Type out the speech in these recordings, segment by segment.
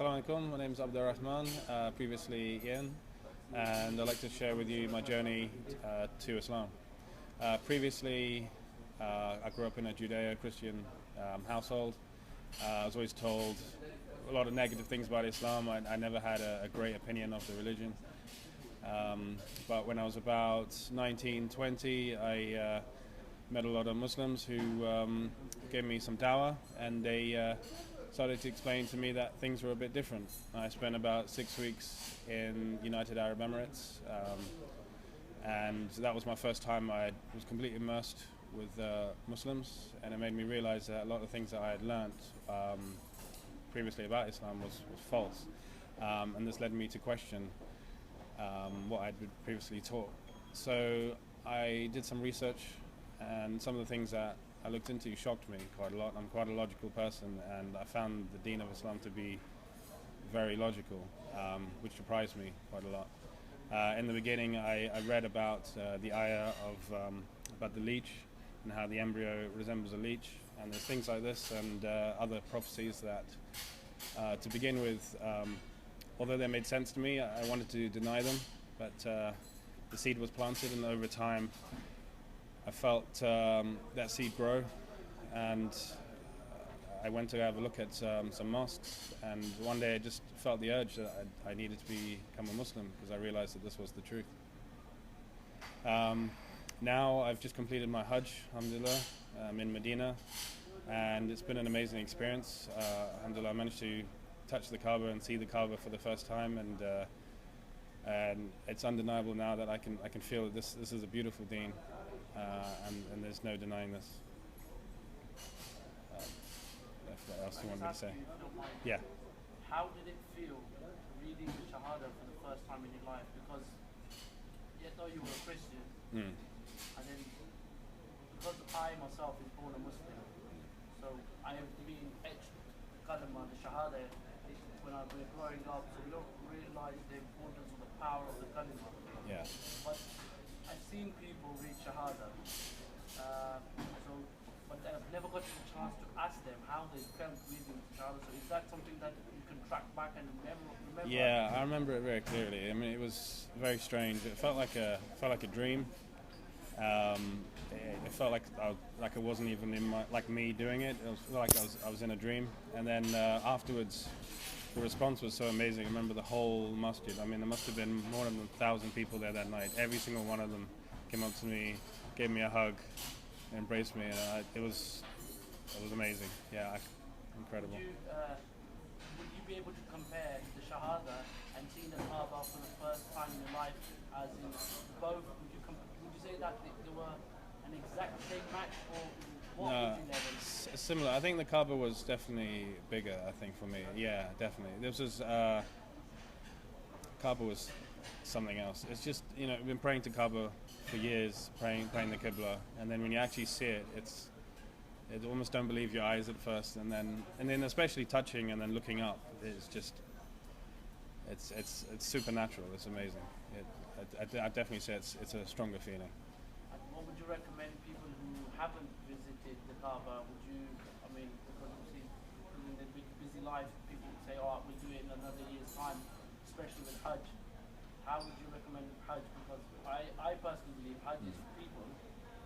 Assalamu alaikum, my name is Abdur Rahman, previously Ian, and I'd like to share with you my journey to Islam. Previously, I grew up in a Judeo-Christian household. I was always told a lot of negative things about Islam. I never had a great opinion of the religion. But when I was about 19, 20, I met a lot of Muslims who gave me some dawah, and they started to explain to me that things were a bit different. I spent about 6 weeks in United Arab Emirates, and that was my first time I was completely immersed with Muslims, and it made me realize that a lot of things that I had learnt previously about Islam was false, and this led me to question what I'd been previously taught. So I did some research, and some of the things that I looked into shocked me quite a lot. I'm quite a logical person, and I found the Deen of Islam to be very logical, which surprised me quite a lot. In the beginning, I read about the ayah of about the leech and how the embryo resembles a leech, and there's things like this and other prophecies that, to begin with, although they made sense to me, I wanted to deny them, but the seed was planted, and over time I felt that seed grow, and I went to have a look at some mosques, and one day I just felt the urge that I needed to become a Muslim, because I realized that this was the truth. Now I've just completed my Hajj, alhamdulillah, in Medina, and it's been an amazing experience. Alhamdulillah, I managed to touch the Kaaba and see the Kaaba for the first time, and it's undeniable now that I can feel that this is a beautiful deen, and there's no denying this. What else do you want me to say? Yeah. How did it feel reading the Shahada for the first time in your life? Because though you were a Christian, and then because I myself is born a Muslim, so I have been etched kalima, the Shahada, when I was growing up, so we don't realise the importance of the power of the kalima. Yeah. But I've seen people read Shahada, but I've never got the chance to ask them how they felt reading Shahada. So is that something that you can track back and remember? Yeah, I remember it very clearly. I mean, it was very strange. It felt like a dream. It felt like it wasn't even like me doing it. It was like I was in a dream. And then afterwards, the response was so amazing. I remember the whole masjid. I mean, there must have been more than 1,000 people there that night. Every single one of them came up to me, gave me a hug, embraced me, and it was amazing. Yeah, incredible. Would you be able to compare the Shahada and seeing the Kaaba for the first time in your life, as in both? Would you say that they were an exact same match, or what would you level? Similar. I think the Kaaba was definitely bigger, I think, for me. Yeah, definitely. This was Kaaba was something else. It's just, we've been praying to Kaaba for years, praying the Qibla, and then when you actually see it, it almost don't believe your eyes at first, and then especially touching and then looking up, it's just it's supernatural. It's amazing. I definitely say it's a stronger feeling. And what would you recommend people who haven't visited the Kaaba? Because obviously in their busy life, people would say, "Oh, we'll do it in another year's time," especially with Hajj. How would you recommend Hajj? Because I personally believe Hajj is for people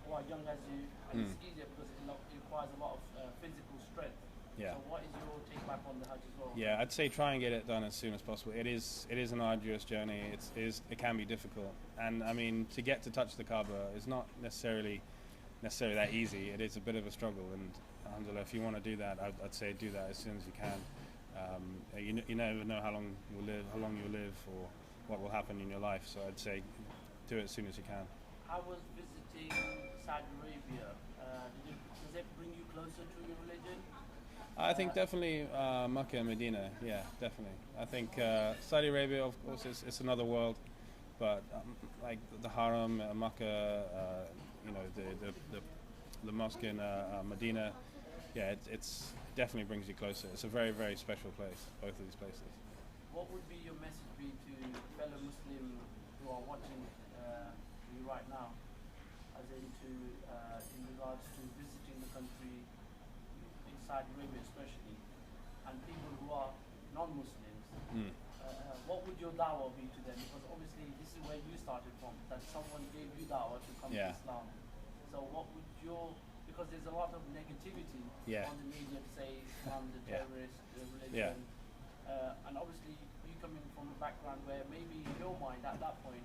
who are young as you, and it's easier because it requires a lot of physical strength. Yeah. So what is your take back on the Hajj as well? Yeah, I'd say try and get it done as soon as possible. It is an arduous journey. It can be difficult, and I mean, to get to touch the Kaaba is not necessarily that easy. It is a bit of a struggle, and alhamdulillah, if you want to do that, I'd say do that as soon as you can. You never know how long you'll live, or what will happen in your life. So I'd say do it as soon as you can. How was visiting Saudi Arabia? Does it bring you closer to your religion? I think definitely Makkah and Madinah. Yeah, definitely. I think Saudi Arabia, of course, it's another world, but like the Haram, Makkah, the mosque in Medina, yeah, it's definitely brings you closer. It's a very, very special place, both of these places. What would be your message be to fellow Muslims who are watching you right now, as in regards to visiting the country in Saudi Arabia especially, and people who are non-Muslims, Mm. what would your da'wah be to them? Because obviously this is where you started from, that someone gave you da'wah to come Yeah. to Islam. So what would your, because there's a lot of negativity Yeah. on the media to say Islam, the Yeah. terrorist Yeah. religion, and obviously you coming from a background where maybe in your mind at that point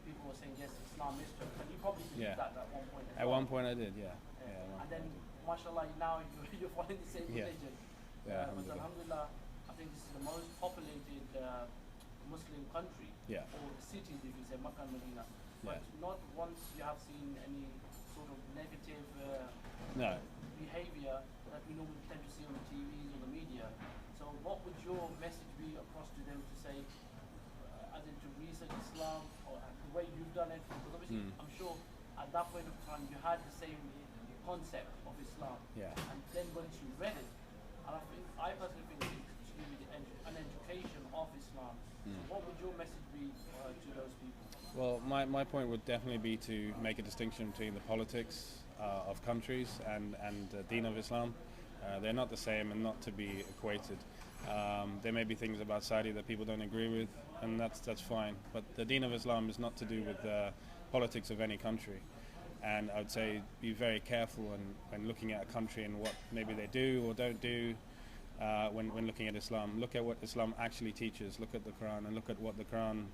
people were saying yes, Islam is true, and you probably believed Yeah. that at one point. At one point I did, yeah. Yeah. Yeah, at one And then, point. mashallah, now you're following the same Yeah. religion. Yeah, But alhamdulillah. alhamdulillah, I think this is the most populated Muslim country, Yeah. or cities, if you say Makkah and Madinah. But Yeah. not once you have seen any sort of negative No. behavior that we normally tend to see on the TVs or the media. So what would your message be across to them to say, as in to research Islam, or the way you've done it? Because obviously, I'm sure at that point of time you had the same concept of Islam. Yeah. And then once you read it, and I personally think it's extremely an education of Islam. So what would your message be to those people? Well, my point would definitely be to make a distinction between the politics of countries and the Deen of Islam. They're not the same and not to be equated. There may be things about Saudi that people don't agree with, and that's fine. But the Deen of Islam is not to do with politics of any country. And I would say be very careful when looking at a country and what maybe they do or don't do when looking at Islam. Look at what Islam actually teaches. Look at the Quran and look at what the Quran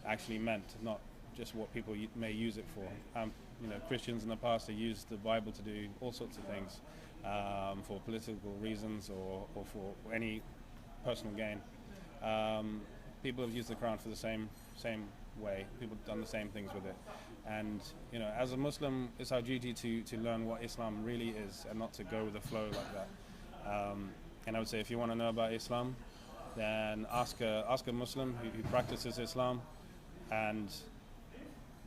actually meant, not just what people may use it for. Christians in the past have used the Bible to do all sorts of things for political reasons or for any personal gain. People have used the Quran for the same way. People have done the same things with it. And as a Muslim, it's our duty to learn what Islam really is and not to go with the flow like that. And I would say if you want to know about Islam, then ask a Muslim who practices Islam, and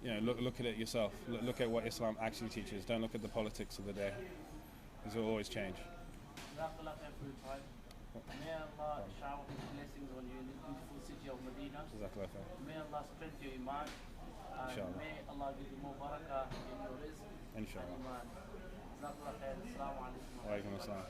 look at it yourself. Look at what Islam actually teaches. Don't look at the politics of the day. It will always change. Jazakallah khair for your time. May Allah shower His blessings on you in this beautiful city of Medina. Jazakallah khair. May Allah strengthen your iman. Inshallah. May Allah give you more barakah in your rizq and Inshallah. iman. Jazakallah khair. Assalamu alaikum. Wa alaikum assalam.